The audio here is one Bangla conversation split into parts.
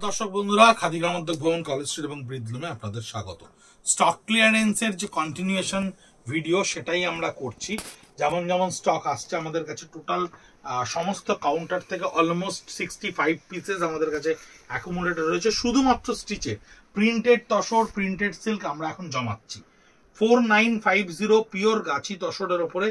দর্শক বন্ধুরা, খাদি গ্রামোদ্যোগ ভবন, কলেজ স্ট্রিট এবং ব্রিদলুমে আপনাদের স্বাগত। স্টক ক্লিয়ারেন্সের যে কন্টিনিউয়েশন ভিডিও সেটাই আমরা করছি। যেমন যেমন স্টক আসছে আমাদের কাছে, টোটাল সমস্ত কাউন্টার থেকে অলমোস্ট 65 পিসেস আমাদের কাছে অ্যাকুমুলেটেড রয়েছে। শুধুমাত্র স্টিচে প্রিন্টেড তসর, প্রিন্টেড সিল্ক আমরা এখন জমাচ্ছি। 4950 পিওর গাছি তসরের ওপরে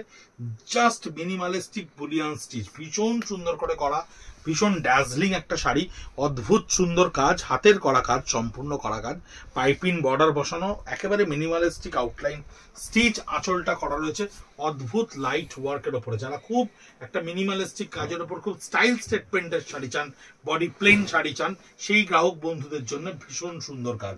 জাস্ট মিনিমালিস্টিক বুলিয়ান স্টিচ, ভীষণ সুন্দর করে করা, ভীষণ ড্যাজলিং একটা শাড়ি, অদ্ভুত সুন্দর কাজ, হাতের করা কাজ, সম্পূর্ণ করা কাজ, পাইপিং বর্ডার বসানো, একেবারে মিনিমালিস্টিক আউটলাইন স্টিচ, আঁচলটা করা রয়েছে অদ্ভুত লাইট ওয়ার্কের ওপরে। যারা খুব একটা মিনিমালিস্টিক কাজের ওপর খুব স্টাইল স্টেটমেন্টের শাড়ি চান, বডি প্লেন শাড়ি চান, সেই গ্রাহক বন্ধুদের জন্য ভীষণ সুন্দর কাজ,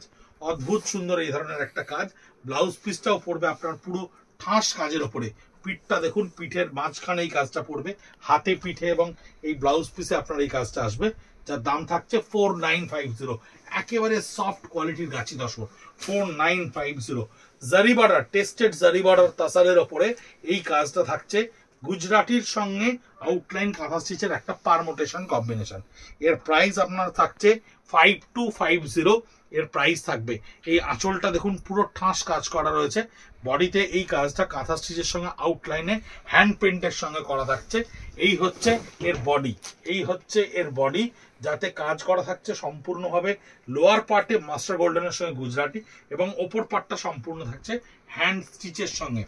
অদ্ভুত সুন্দর এই ধরনের একটা কাজ। ব্লাউজ পিসটাও পড়বে আপনার পুরো ঠাস কাজের ওপরে। পিঠটা দেখুন, পিঠের মাঝখানে এই কাজটা পড়বে, হাতে পিঠে এবং এই ব্লাউজ পিসে আপনার এই কাজটা আসবে, যার দাম থাকছে 4950। একেবারে সফট কোয়ালিটির গাছি তসর, 4950। জারি বর্ডার, টেস্টেড জারি বর্ডার তাসারের ওপরে এই কাজটা থাকছে, গুজরাটির সঙ্গে আউটলাইন কাঁথা স্টিচের একটা পারমোটেশন কম্বিনেশন। এর প্রাইস আপনার থাকছে 5250। এর প্রাইস থাকবে। এই আঁচলটা দেখুন পুরো ঠাস কাজ করা রয়েছে, বডিতে এই কাজটা কাঁথা স্টিচের সঙ্গে আউটলাইনে হ্যান্ড পেন্টের সঙ্গে করা থাকছে। এই হচ্ছে এর বডি, এই হচ্ছে এর বডি, যাতে কাজ করা থাকছে সম্পূর্ণভাবে লোয়ার পার্টে মাস্টার গোল্ডেনের সঙ্গে গুজরাটি এবং ওপর পার্টটা সম্পূর্ণ থাকছে হ্যান্ড স্টিচের সঙ্গে।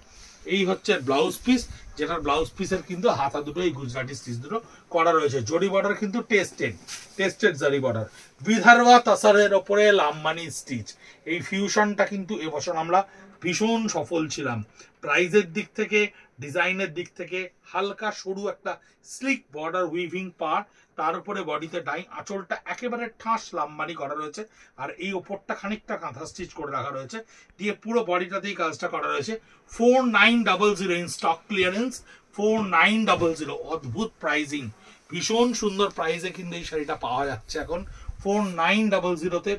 এই হচ্ছে ব্লাউজ পিস, যেটার ব্লাউজ পিসের কিন্তু হাতা দুটো এই গুজরাটি স্টিচ দুটো করা রয়েছে। জরি বর্ডার কিন্তু টেস্টেড জারি বর্ডার, বিধারবা তাসারের ওপরে লাম্বানি স্টিচ। এই ফিউশনটা কিন্তু এবছর আমরা ভীষণ সফল ছিলাম। প্রাইজের দিক থেকে, ডিজাইনের দিক থেকে, হালকা সরু একটা স্লিক বর্ডার উইভিং পার, তার উপরে বডিতে ডাই, আঁচলটা একেবারে ঠাস লাম্বানি করা রয়েছে, আর এই ওপরটা খানিকটা কাঁথা স্টিচ করে রাখা রয়েছে, দিয়ে পুরো বডিটাতেই কাজটা করা রয়েছে। 4900 ইন স্টক ক্লিয়ারেন্স, 4900। অদ্ভুত প্রাইজিং, ভীষণ সুন্দর প্রাইসে কিন্তু এই শাড়িটা পাওয়া যাচ্ছে এখন 4900-তে।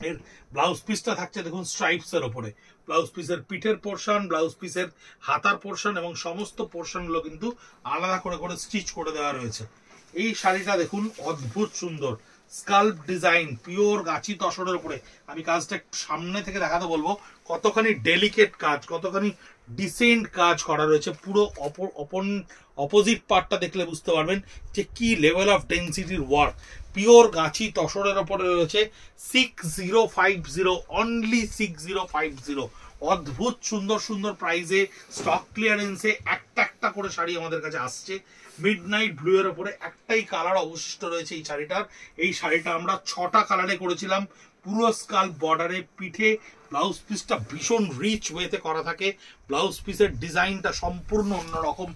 এর ব্লাউজ পিসটা থাকছে দেখুন স্ট্রাইপস এর ওপরে, ব্লাউজ পিসের পিঠের পোর্শন, ব্লাউজ পিসের হাতার পোর্শন এবং সমস্ত পোর্শনগুলো কিন্তু আলাদা করে করে স্টিচ করে দেওয়া রয়েছে। এই শাড়িটা দেখুন অদ্ভুত সুন্দর স্কাল্প ডিজাইন, পিওর গাছি তসরের উপরে। আমি কাজটা একটু সামনে থেকে দেখাতে বলবো, কতখানি ডেলিকেট কাজ, কতখানি ডিসেন্ট কাজ করা রয়েছে। পুরো অপোজিট পার্টটা দেখলে বুঝতে পারবেন যে কি লেভেল অফ ডেন্সিটির ওয়ার্ক। পিওর গাছি তসরের ওপরে রয়েছে 6050, অনলি 6050। অদ্ভুত সুন্দর সুন্দর প্রাইজে স্টক ক্লিয়ারেন্সে একটা একটা করে শাড়ি আমাদের কাছে আসছে। মিডনাইট ব্লু এর উপরে একটাই কালার অবশিষ্ট রয়েছে এই শাড়িটার। এই শাড়িটা আমরা 6টা কালারে করেছিলাম, পুরো স্কাল্প বর্ডারে, পিঠে ব্লাউজ পিসটা ভীষণ রিচ ওয়েতে করা থাকে। ব্লাউজ পিসের ডিজাইনটা সম্পূর্ণ অন্যরকম,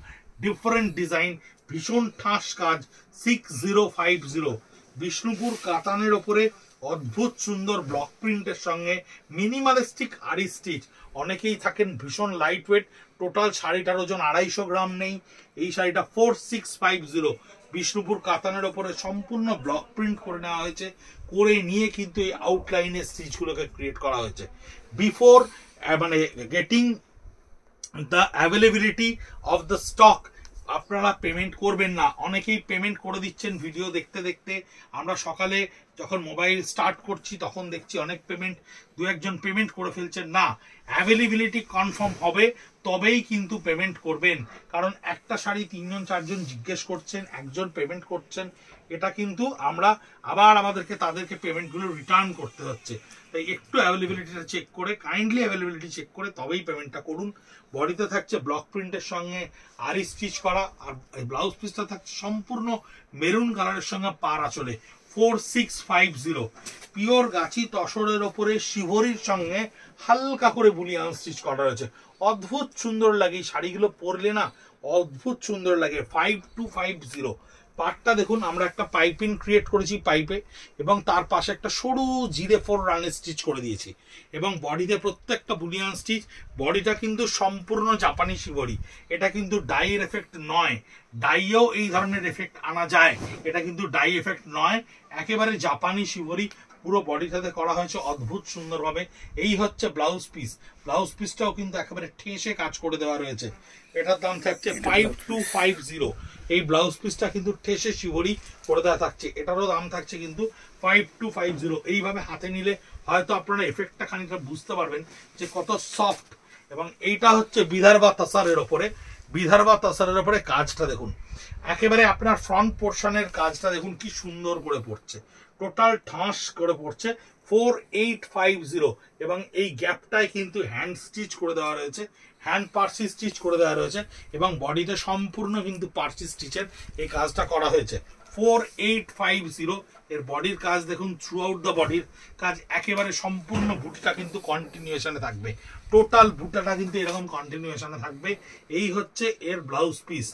ডিফারেন্ট ডিজাইন, ভীষণ ঠাস কাজ। 6050 বিষ্ণুপুর কাতানের ওপরে অদ্ভুত সুন্দর ব্লক প্রিন্টের সঙ্গে মিনিমালিস্টিক আরি স্টিচ। অনেকেই থাকেন ভীষণ লাইট ওয়েট, টোটাল শাড়িটার ওজন 250 গ্রাম নেই। এই শাড়িটা 4650 বিষ্ণুপুর কাতানের ওপরে সম্পূর্ণ ব্লক প্রিন্ট করে নেওয়া হয়েছে, করে নিয়ে কিন্তু এই আউটলাইনের স্টিচগুলোকে ক্রিয়েট করা হয়েছে। বিফোর মানে getting the availability of the stock, আপনারা পেমেন্ট করবেন না। অনেকেই পেমেন্ট করে দিচ্ছেন ভিডিও দেখতে দেখতে। আমরা সকালে যখন মোবাইল স্টার্ট করছি তখন দেখছি অনেক পেমেন্ট, দু একজন পেমেন্ট করে ফেলছেন। না, অ্যাভেলেবিলিটি কনফার্ম হবে তবেই কিন্তু পেমেন্ট করবেন, কারণ একটা শাড়ি 3জন 4জন জিজ্ঞেস করছেন, একজন পেমেন্ট করছেন, এটা কিন্তু আমরা আবার আমাদেরকে তাদেরকে পেমেন্টগুলো রিটার্ন করতে হচ্ছে। তাই একটু অ্যাভেলেবিলিটিটা চেক করে, কাইন্ডলি অ্যাভেলেবিলিটি চেক করে তবেই পেমেন্টটা করুন। বডিতে থাকছে ব্লক প্রিন্টের সঙ্গে আরি স্টিচ করা, আর ব্লাউজ পিসটা থাকছে সম্পূর্ণ মেরুন কালারের সঙ্গে পার আঁচলে। 4650 পিওর গাছি তসরের ওপরে শিভরির সঙ্গে হালকা করে বুলিয়ান স্টিচ করা রয়েছে। অদ্ভুত সুন্দর লাগে এই শাড়িগুলো পরলে না, অদ্ভুত সুন্দর লাগে। 5250 পার্টটা দেখুন, আমরা একটা পাইপিং ক্রিয়েট করেছি পাইপে, এবং তার পাশে একটা সরু জিরে 4 রানের স্টিচ করে দিয়েছি, এবং বডিতে প্রত্যেকটা বুলিয়ান স্টিচ। বডিটা কিন্তু সম্পূর্ণ জাপানি শিবরি, এটা কিন্তু ডাইয়ের এফেক্ট নয়। ডাইয়েও এই ধরনের এফেক্ট আনা যায়, এটা কিন্তু ডাই এফেক্ট নয়, একেবারে জাপানি শিবরি পুরো বডিটাতে করা হয়েছে অদ্ভুত সুন্দরভাবে। এই হচ্ছে ব্লাউজ পিস, ব্লাউজ পিসটাও কিন্তু একেবারে ঠেসে কাজ করে দেওয়া রয়েছে। এটার দাম থাকছে 5250। এই ব্লাউজ পিসটা কিন্তু ঠেসে শিবরি করে দেওয়া থাকছে, এটারও দাম থাকছে কিন্তু 5250। এইভাবে হাতে নিলে হয়তো আপনারা এফেক্টটা খানিকটা বুঝতে পারবেন যে কত সফট। এবং এইটা হচ্ছে বিদর্ভা তসরের ওপরে, বিদর্ভা তসরের ওপরে কাজটা দেখুন, একেবারে আপনার ফ্রন্ট পোর্শনের কাজটা দেখুন কি সুন্দর করে পড়ছে, টোটাল ঠাস করে পড়ছে 4850। এবং এই গ্যাপটায় কিন্তু হ্যান্ড স্টিচ করে দেওয়া রয়েছে, হ্যান্ড পার্সি স্টিচ করে দেওয়া রয়েছে এবং বডিতে সম্পূর্ণ কিন্তু পার্সি স্টিচের এই কাজটা করা হয়েছে 4850। এর বডির কাজ দেখুন, থ্রু আউট দ্য বডির কাজ একেবারে সম্পূর্ণ বুটটা কিন্তু কন্টিনিউশনে থাকবে, টোটাল বুটাটা কিন্তু এরকম কন্টিনিউশনে থাকবে। এই হচ্ছে এর ব্লাউজ পিস,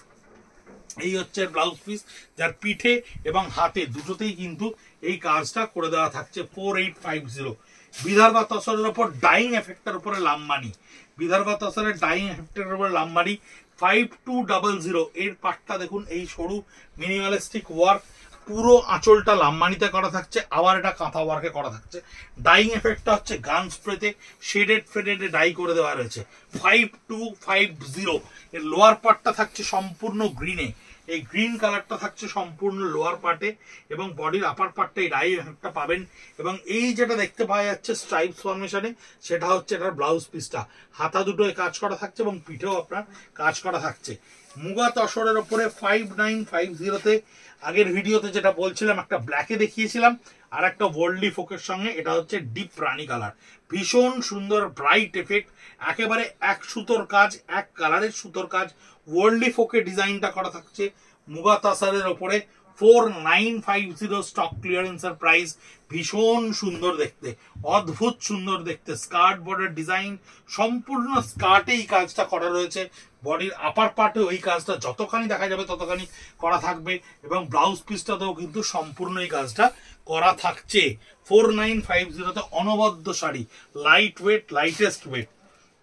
এই হচ্ছে ব্লাউজ পিস, যার পিঠে এবং হাতে দুটোতেই কিন্তু এই কাজটা করে দেওয়া থাকছে 4850। বিদর্ভা তসরের উপর ডাইং এফেক্টের উপরে লাম্বানি, বিদর্ভা তসরের ডাইং এফেক্টের উপরে লাম্বানি 5200। এর পাটটা দেখুন, এই সরু মিনিমালিস্টিক ওয়ার্ক, পুরো আঁচলটা লাম্বানিতে করা থাকছে, আবার এটা কাঁথা ওয়ার্কে করা থাকছে। ডাইং এফেক্টটা হচ্ছে গান স্প্রেতে শেডেড ফেডেডে ডাই করে দেওয়া রয়েছে 5250। এর লোয়ার পার্টটা থাকছে সম্পূর্ণ গ্রিনে, এই গ্রিন কালারটা থাকছে সম্পূর্ণ লোয়ার পার্টে এবং বডির আপার পার্টে এই ডাই এফেক্টটা পাবেন। এবং এই যেটা দেখতে পাওয়া যাচ্ছে স্ট্রাইপস ফরমেশনে, সেটা হচ্ছে এটার ব্লাউজ পিসটা, হাতা দুটোয় কাজ করা থাকছে এবং পিঠেও আপনার কাজ করা থাকছে। মুগা তসরের ওপরে 5950-তে আগের ভিডিওতে যেটা বলছিলাম, একটা ব্ল্যাকে দেখিয়েছিলাম আর একটা ওয়ার্ল্ডলি ফোকের সঙ্গে, এটা হচ্ছে ডিপ রানী কালার, ভীষণ সুন্দর ব্রাইট এফেক্ট, একেবারে এক সুতোর কাজ, এক কালারের সুতোর কাজ, ওয়ার্ল্ডলি ফোকে ডিজাইনটা করা থাকছে মুগা তসরের ওপরে 4950 স্টক ক্লিয়ারেন্সের প্রাইস। ভীষণ সুন্দর দেখতে, অদ্ভুত সুন্দর দেখতে, স্কার্ট বর্ডার ডিজাইন, সম্পূর্ণ স্কার্টে এই কাজটা করা রয়েছে, বডির আপার পার্টে ওই কাজটা যতখানি দেখা যাবে ততখানি করা থাকবে এবং ব্লাউজ পিসটাতেও কিন্তু সম্পূর্ণ এই কাজটা করা থাকছে 4950-তে। অনবদ্য sari, light weight, lightest weight,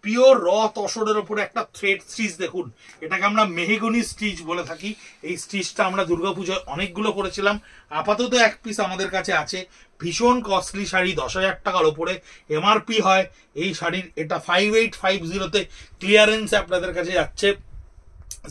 pure র তসরের উপরে একটা থ্রেড স্টিচ দেখুন, এটাকে আমরা মেহগনি স্টিচ বলে থাকি। এই স্টিচটা আমরা দুর্গাপুজোয় অনেকগুলো করেছিলাম, আপাতত এক পিস আমাদের কাছে আছে। ভীষণ কস্টলি শাড়ি, 10,000 টাকার ওপরে এমআরপি হয় এই শাড়ির, এটা 5850-তে ক্লিয়ারেন্সে আপনাদের কাছে যাচ্ছে।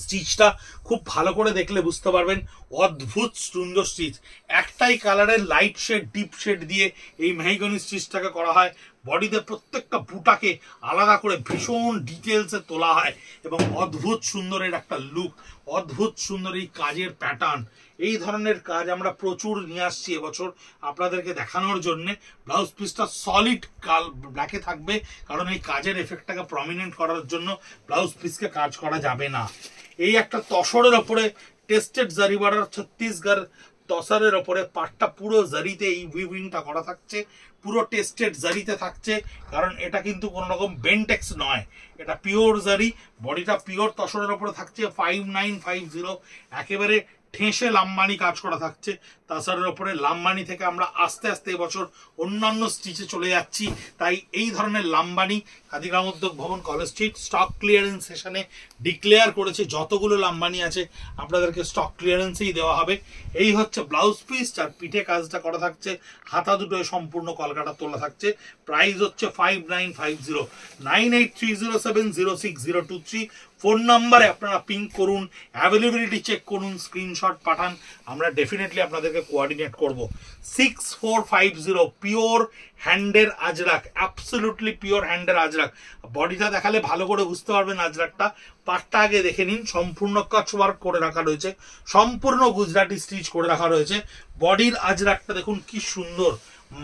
স্টিচটা খুব ভালো করে দেখলে বুঝতে পারবেন, অদ্ভুত সুন্দর স্টিচ, একটাই কালারের লাইট শেড ডিপ শেড দিয়ে এই মেহগনি স্টিচটাকে করা হয়। বডিতে প্রত্যেকটা বুটাকে আলাদা করে ভীষণ ডিটেলসে তোলা হয় এবং অদ্ভুত সুন্দরের একটা লুক, অদ্ভুত সুন্দর এই কাজের প্যাটার্ন। এই ধরনের কাজ আমরা প্রচুর নিয়ে আসছি এবছর আপনাদেরকে দেখানোর জন্য। ব্লাউজ পিসটা সলিড ব্ল্যাকে থাকবে, কারণ এই কাজের এফেক্টটাকে প্রমিনেন্ট করার জন্য ব্লাউজ পিসকে কাজ করা যাবে না। এই একটা তসরের ওপরে টেস্টেড জারি বর্ডার, ছত্তিশগড় তসরের ওপরে পাটটা পুরো জারিতে এই উইভিংটা করা থাকছে, পুরো টেস্টেড জারিতে থাকছে, কারণ এটা কিন্তু কোনো রকম বেন্টেক্স নয়, এটা পিওর জারি। বডিটা পিওর তসরের ওপরে থাকছে 5950, একেবারে ঠেসে লাম্বানি কাজ করা থাকছে তাছাড়ার ওপরে। লাম্বানি থেকে আমরা আস্তে আস্তে এবছর অন্যান্য স্টিচে চলে যাচ্ছি, তাই এই ধরনের লাম্বানি খাদি গ্রামোদ্যোগ ভবন কলেজ স্ট্রিট স্টক ক্লিয়ারেন্স সেশনে ডিক্লেয়ার করেছে, যতগুলো লাম্বানি আছে আপনাদেরকে স্টক ক্লিয়ারেন্সেই দেওয়া হবে। এই হচ্ছে ব্লাউজ পিস, যার পিঠে কাজটা করা থাকছে, হাতা দুটোয় সম্পূর্ণ কলকাটা তোলা থাকছে। প্রাইস হচ্ছে 5950। 9830706023 ফোন নাম্বারে আপনারা পিং করুন, অ্যাভেলেবিলিটি চেক করুন, স্ক্রিনশট পাঠান, আমরা ডেফিনেটলি আপনাদেরকে কোঅর্ডিনেট করব। 6450 পিওর হ্যান্ডের আজরাক, অ্যাবসলিউটলি পিওর হ্যান্ডের আজরাক। বডিটা দেখালে ভালো করে বুঝতে পারবেন আজরাকটা, পাটটা আগে দেখে নিন, সম্পূর্ণ কাচ ওয়ার্ক করে রাখা রয়েছে, সম্পূর্ণ গুজরাটি স্টিচ করে রাখা রয়েছে। বডির আজরাকটা দেখুন কি সুন্দর,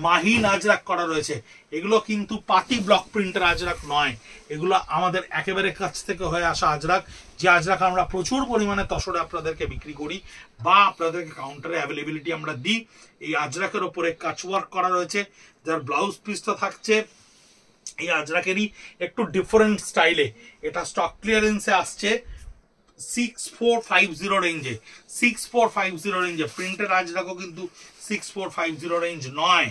মাহিন আজরাক করা রয়েছে। এগুলো কিন্তু পাতি ব্লক প্রিন্টের আজরাক নয়, এগুলো আমাদের একেবারে কাছ থেকে হয়ে আসা আজরাক, যে আজরাক আমরা প্রচুর পরিমাণে তসরে আপনাদেরকে বিক্রি করি বা আপনাদেরকে কাউন্টারে অ্যাভেলেবিলিটি আমরা দিই। এই আজরাকের ওপরে কাচওয়ার্ক করা রয়েছে, যার ব্লাউজ পিসটা থাকছে এই আজরাকেরই একটু ডিফারেন্ট স্টাইলে। এটা স্টক ক্লিয়ারেন্সে আসছে 6450 রেঞ্জে, 6450 রেঞ্জে। প্রিন্টের আজরাকও কিন্তু 6450 রেঞ্জ নয়।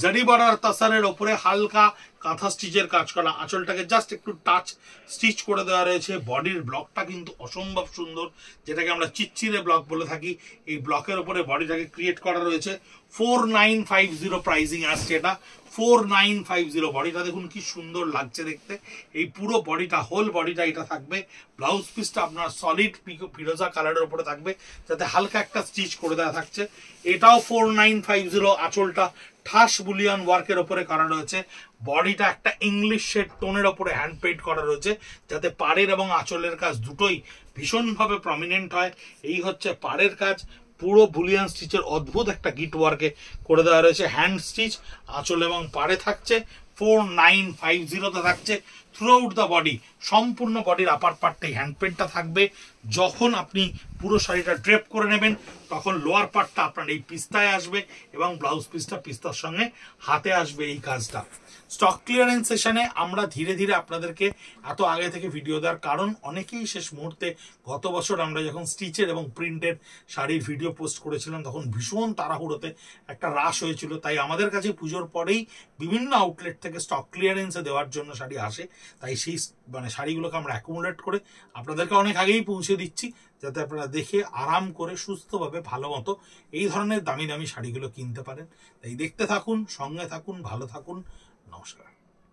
জারি বর্ডার তসরের ওপরে হালকা কাঁথা স্টিচের কাজ করা, আঁচলটাকে জাস্ট একটু টাচ স্টিচ করে দেওয়া রয়েছে। বডির ব্লকটা কিন্তু অসম্ভব সুন্দর, যেটাকে আমরা চিচ্চিরে ব্লক বলে থাকি। এই ব্লকের উপরে বডিটাকে ক্রিয়েট করা রয়েছে। 4950 প্রাইজিং আসছে এটা, 4950। বডিটা দেখুন কি সুন্দর লাগছে দেখতে। এই পুরো বডিটা, হোল বডিটা এটা থাকবে। ব্লাউজ পিসটা আপনার সলিড ফিরোজা কালারের উপরে থাকবে, যাতে হালকা একটা স্টিচ করে দেওয়া থাকছে। এটাও 4950। আঁচলটা ঠাস বুলিয়ান ওয়ার্কের ওপরে করা রয়েছে। বডিটা একটা ইংলিশ শেড টোনের ওপরে হ্যান্ড পেইন্ট করা রয়েছে, যাতে পাড়ের এবং আঁচলের কাজ দুটোই ভীষণভাবে প্রমিনেন্ট হয়। এই হচ্ছে পাড়ের কাজ, পুরো বুলিয়ান স্টিচের অদ্ভুত একটা গিট ওয়ার্কে করে দেওয়া রয়েছে। হ্যান্ড স্টিচ আঁচল এবং পাড়ে থাকছে। 4950 থাকছে থ্রু আউট দ্য বডি। সম্পূর্ণ বডির আপার পার্টটাই হ্যান্ড পেন্টটা থাকবে। যখন আপনি পুরো শাড়িটা ড্রেপ করে নেবেন, তখন লোয়ার পার্টটা আপনার এই পিস্তায় আসবে এবং ব্লাউজ পিসটা পিস্তার সঙ্গে হাতে আসবে। এই কাজটা স্টক ক্লিয়ারেন্স সেশনে আমরা ধীরে ধীরে আপনাদেরকে এত আগে থেকে ভিডিও দেওয়ার কারণ, অনেকেই শেষ মুহূর্তে গত বছর আমরা যখন স্টিচের এবং প্রিন্টের শাড়ির ভিডিও পোস্ট করেছিলাম, তখন ভীষণ তাড়াহুড়োতে একটা রাশ হয়েছিল। তাই আমাদের কাছে পুজোর পরেই বিভিন্ন আউটলেট থেকে স্টক ক্লিয়ারেন্সে দেওয়ার জন্য শাড়ি আসে। তাই সেই শাড়িগুলোকে আমরা অ্যাকুমুলেট করে আপনাদেরকে অনেক আগেই পৌঁছে দিচ্ছি, যাতে আপনারা দেখে আরাম করে সুস্থভাবে ভালো মতো এই ধরনের দামি দামি শাড়িগুলো কিনতে পারেন। তাই দেখতে থাকুন, সঙ্গে থাকুন, ভালো থাকুন। নমস্কার।